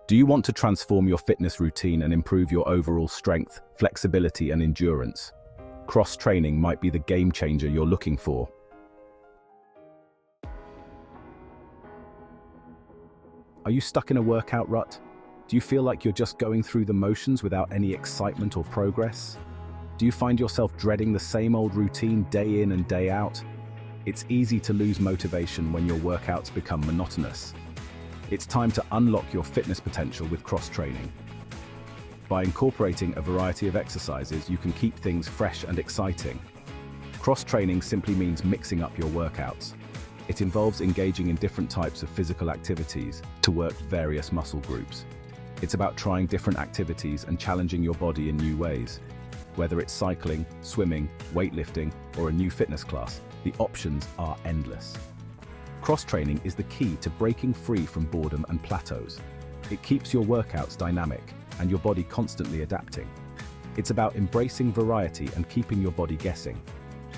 Do you want to transform your fitness routine and improve your overall strength, flexibility, and endurance? Cross-training might be the game changer you're looking for. Are you stuck in a workout rut? Do you feel like you're just going through the motions without any excitement or progress? Do you find yourself dreading the same old routine day in and day out? It's easy to lose motivation when your workouts become monotonous. It's time to unlock your fitness potential with cross-training. By incorporating a variety of exercises, you can keep things fresh and exciting. Cross-training simply means mixing up your workouts. It involves engaging in different types of physical activities to work various muscle groups. It's about trying different activities and challenging your body in new ways. Whether it's cycling, swimming, weightlifting, or a new fitness class, the options are endless. Cross-training is the key to breaking free from boredom and plateaus. It keeps your workouts dynamic and your body constantly adapting. It's about embracing variety and keeping your body guessing.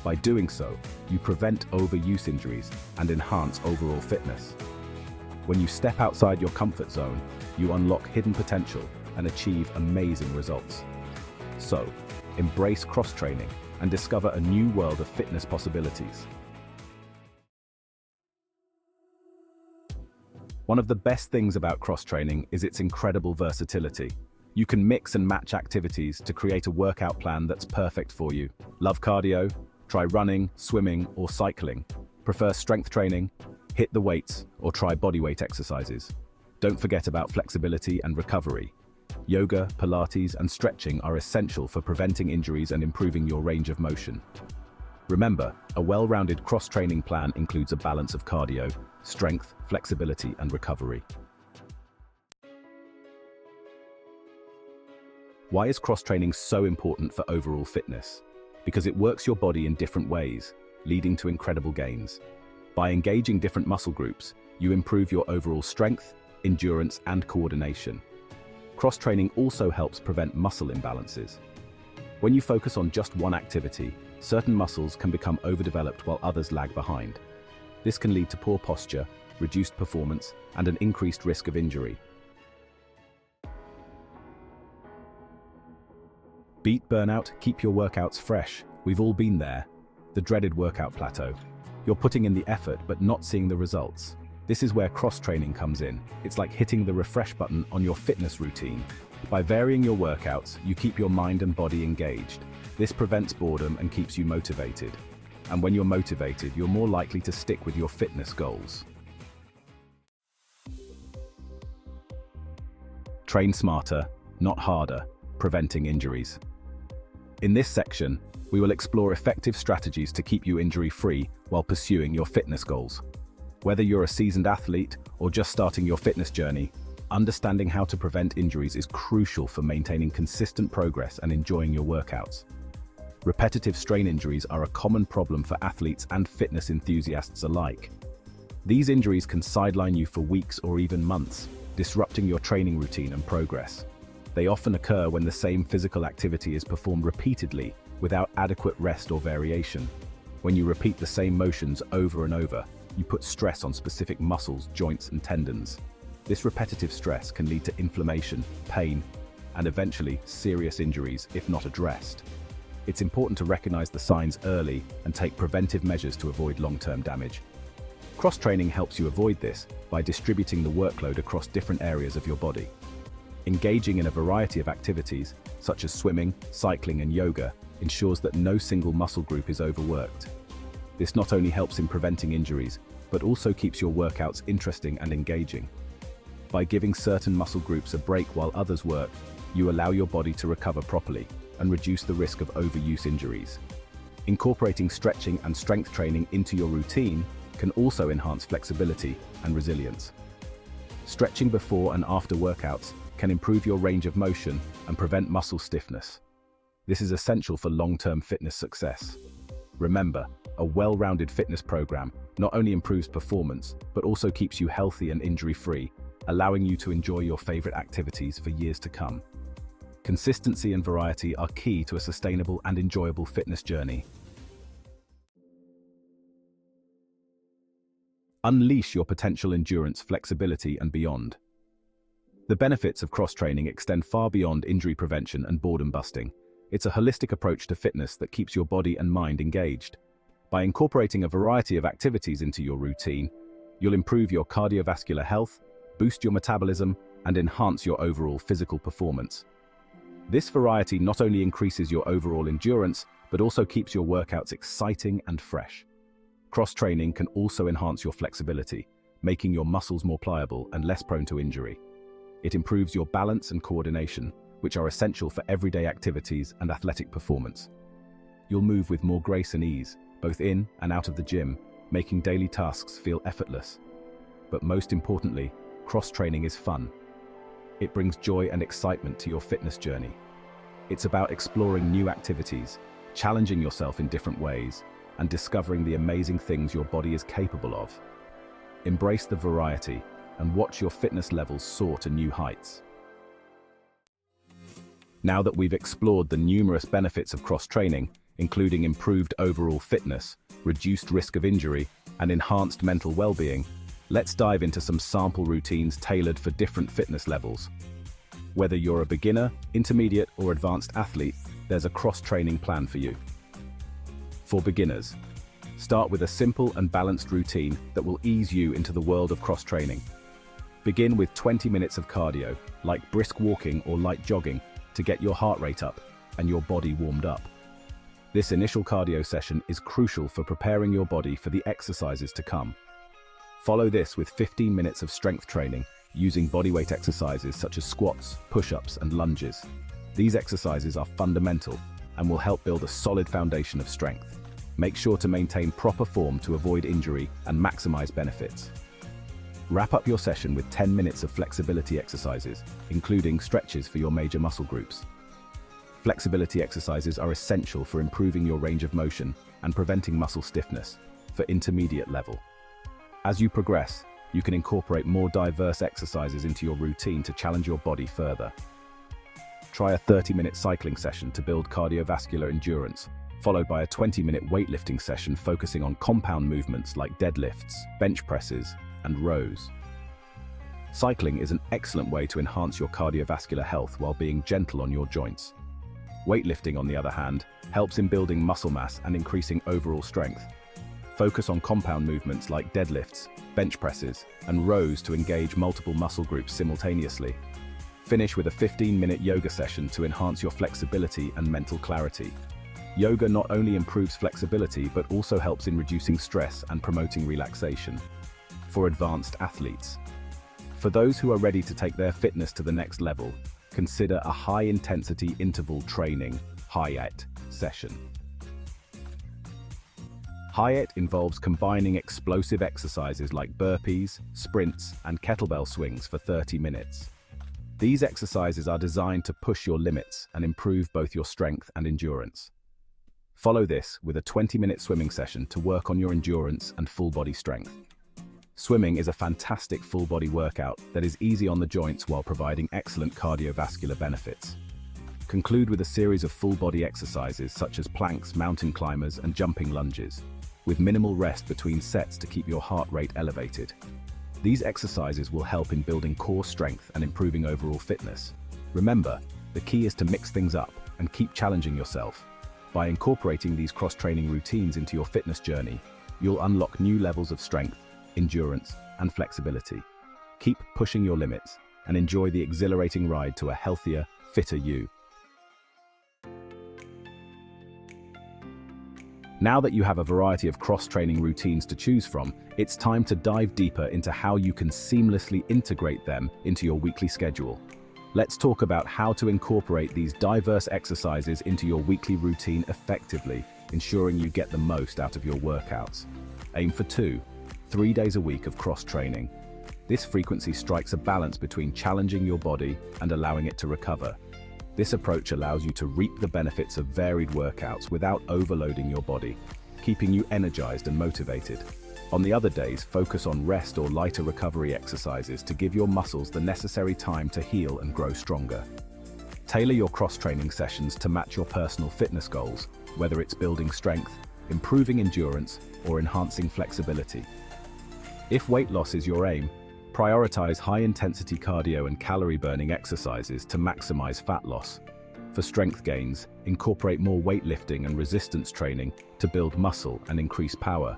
By doing so, you prevent overuse injuries and enhance overall fitness. When you step outside your comfort zone, you unlock hidden potential and achieve amazing results. So, embrace cross-training and discover a new world of fitness possibilities. One of the best things about cross-training is its incredible versatility. You can mix and match activities to create a workout plan that's perfect for you. Love cardio? Try running, swimming, or cycling. Prefer strength training? Hit the weights or try bodyweight exercises. Don't forget about flexibility and recovery. Yoga, Pilates, and stretching are essential for preventing injuries and improving your range of motion. Remember, a well-rounded cross-training plan includes a balance of cardio, strength, flexibility, and recovery. Why is cross-training so important for overall fitness? Because it works your body in different ways, leading to incredible gains. By engaging different muscle groups, you improve your overall strength, endurance, and coordination. Cross-training also helps prevent muscle imbalances. When you focus on just one activity, certain muscles can become overdeveloped while others lag behind. This can lead to poor posture, reduced performance, and an increased risk of injury. Beat burnout, keep your workouts fresh. We've all been there. The dreaded workout plateau. You're putting in the effort but not seeing the results. This is where cross-training comes in. It's like hitting the refresh button on your fitness routine. By varying your workouts, you keep your mind and body engaged. This prevents boredom and keeps you motivated. And when you're motivated, you're more likely to stick with your fitness goals. Train smarter, not harder, preventing injuries. In this section, we will explore effective strategies to keep you injury-free while pursuing your fitness goals. Whether you're a seasoned athlete or just starting your fitness journey, understanding how to prevent injuries is crucial for maintaining consistent progress and enjoying your workouts. Repetitive strain injuries are a common problem for athletes and fitness enthusiasts alike. These injuries can sideline you for weeks or even months, disrupting your training routine and progress. They often occur when the same physical activity is performed repeatedly without adequate rest or variation. When you repeat the same motions over and over, you put stress on specific muscles, joints, and tendons. This repetitive stress can lead to inflammation, pain, and eventually serious injuries if not addressed. It's important to recognize the signs early and take preventive measures to avoid long-term damage. Cross-training helps you avoid this by distributing the workload across different areas of your body. Engaging in a variety of activities, such as swimming, cycling, and yoga, ensures that no single muscle group is overworked. This not only helps in preventing injuries, but also keeps your workouts interesting and engaging. By giving certain muscle groups a break while others work, you allow your body to recover properly and reduce the risk of overuse injuries. Incorporating stretching and strength training into your routine can also enhance flexibility and resilience. Stretching before and after workouts can improve your range of motion and prevent muscle stiffness. This is essential for long-term fitness success. Remember, a well-rounded fitness program not only improves performance, but also keeps you healthy and injury-free, allowing you to enjoy your favorite activities for years to come. Consistency and variety are key to a sustainable and enjoyable fitness journey. Unleash your potential endurance, flexibility, and beyond. The benefits of cross-training extend far beyond injury prevention and boredom busting. It's a holistic approach to fitness that keeps your body and mind engaged. By incorporating a variety of activities into your routine, you'll improve your cardiovascular health, boost your metabolism, and enhance your overall physical performance. This variety not only increases your overall endurance, but also keeps your workouts exciting and fresh. Cross-training can also enhance your flexibility, making your muscles more pliable and less prone to injury. It improves your balance and coordination, which are essential for everyday activities and athletic performance. You'll move with more grace and ease, both in and out of the gym, making daily tasks feel effortless. But most importantly, cross-training is fun. It brings joy and excitement to your fitness journey. It's about exploring new activities, challenging yourself in different ways, and discovering the amazing things your body is capable of. Embrace the variety and watch your fitness levels soar to new heights. Now that we've explored the numerous benefits of cross-training, including improved overall fitness, reduced risk of injury, and enhanced mental well-being, let's dive into some sample routines tailored for different fitness levels. Whether you're a beginner, intermediate, or advanced athlete, there's a cross-training plan for you. For beginners, start with a simple and balanced routine that will ease you into the world of cross-training. Begin with 20 minutes of cardio, like brisk walking or light jogging, to get your heart rate up and your body warmed up. This initial cardio session is crucial for preparing your body for the exercises to come. Follow this with 15 minutes of strength training using bodyweight exercises such as squats, push-ups, and lunges. These exercises are fundamental and will help build a solid foundation of strength. Make sure to maintain proper form to avoid injury and maximize benefits. Wrap up your session with 10 minutes of flexibility exercises, including stretches for your major muscle groups. Flexibility exercises are essential for improving your range of motion and preventing muscle stiffness for intermediate level. As you progress, you can incorporate more diverse exercises into your routine to challenge your body further. Try a 30-minute cycling session to build cardiovascular endurance, followed by a 20-minute weightlifting session focusing on compound movements like deadlifts, bench presses, and rows. Cycling is an excellent way to enhance your cardiovascular health while being gentle on your joints. Weightlifting, on the other hand, helps in building muscle mass and increasing overall strength. Focus on compound movements like deadlifts, bench presses, and rows to engage multiple muscle groups simultaneously. Finish with a 15-minute yoga session to enhance your flexibility and mental clarity. Yoga not only improves flexibility but also helps in reducing stress and promoting relaxation. For advanced athletes. For those who are ready to take their fitness to the next level, consider a high-intensity interval training HIIT session. HIIT involves combining explosive exercises like burpees, sprints, and kettlebell swings for 30 minutes. These exercises are designed to push your limits and improve both your strength and endurance. Follow this with a 20-minute swimming session to work on your endurance and full-body strength. Swimming is a fantastic full-body workout that is easy on the joints while providing excellent cardiovascular benefits. Conclude with a series of full-body exercises such as planks, mountain climbers, and jumping lunges, with minimal rest between sets to keep your heart rate elevated. These exercises will help in building core strength and improving overall fitness. Remember, the key is to mix things up and keep challenging yourself. By incorporating these cross-training routines into your fitness journey, you'll unlock new levels of strength, endurance, and flexibility. Keep pushing your limits and enjoy the exhilarating ride to a healthier, fitter you. Now that you have a variety of cross-training routines to choose from, it's time to dive deeper into how you can seamlessly integrate them into your weekly schedule. Let's talk about how to incorporate these diverse exercises into your weekly routine effectively, ensuring you get the most out of your workouts. Aim for 2-3 days a week of cross-training. This frequency strikes a balance between challenging your body and allowing it to recover. This approach allows you to reap the benefits of varied workouts without overloading your body, keeping you energized and motivated. On the other days, focus on rest or lighter recovery exercises to give your muscles the necessary time to heal and grow stronger. Tailor your cross-training sessions to match your personal fitness goals, whether it's building strength, improving endurance, or enhancing flexibility. If weight loss is your aim, Prioritize high-intensity cardio and calorie-burning exercises to maximize fat loss. For strength gains, incorporate more weightlifting and resistance training to build muscle and increase power.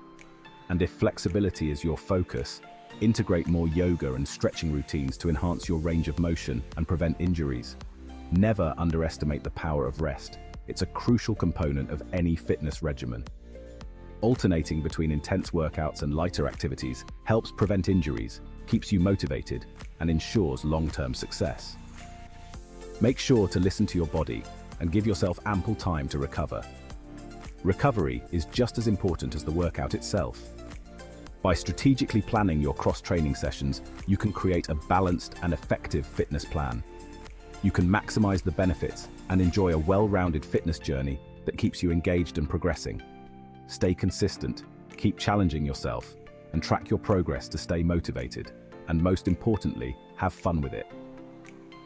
And if flexibility is your focus, integrate more yoga and stretching routines to enhance your range of motion and prevent injuries. Never underestimate the power of rest. It's a crucial component of any fitness regimen. Alternating between intense workouts and lighter activities helps prevent injuries, keeps you motivated, and ensures long-term success. Make sure to listen to your body and give yourself ample time to recover. Recovery is just as important as the workout itself. By strategically planning your cross-training sessions, you can create a balanced and effective fitness plan. You can maximize the benefits and enjoy a well-rounded fitness journey that keeps you engaged and progressing. Stay consistent, keep challenging yourself, and track your progress to stay motivated, and most importantly, have fun with it.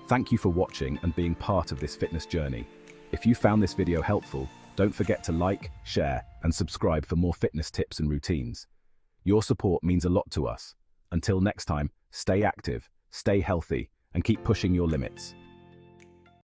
Thank you for watching and being part of this fitness journey. If you found this video helpful, don't forget to like, share, and subscribe for more fitness tips and routines. Your support means a lot to us. Until next time, stay active, stay healthy, and keep pushing your limits.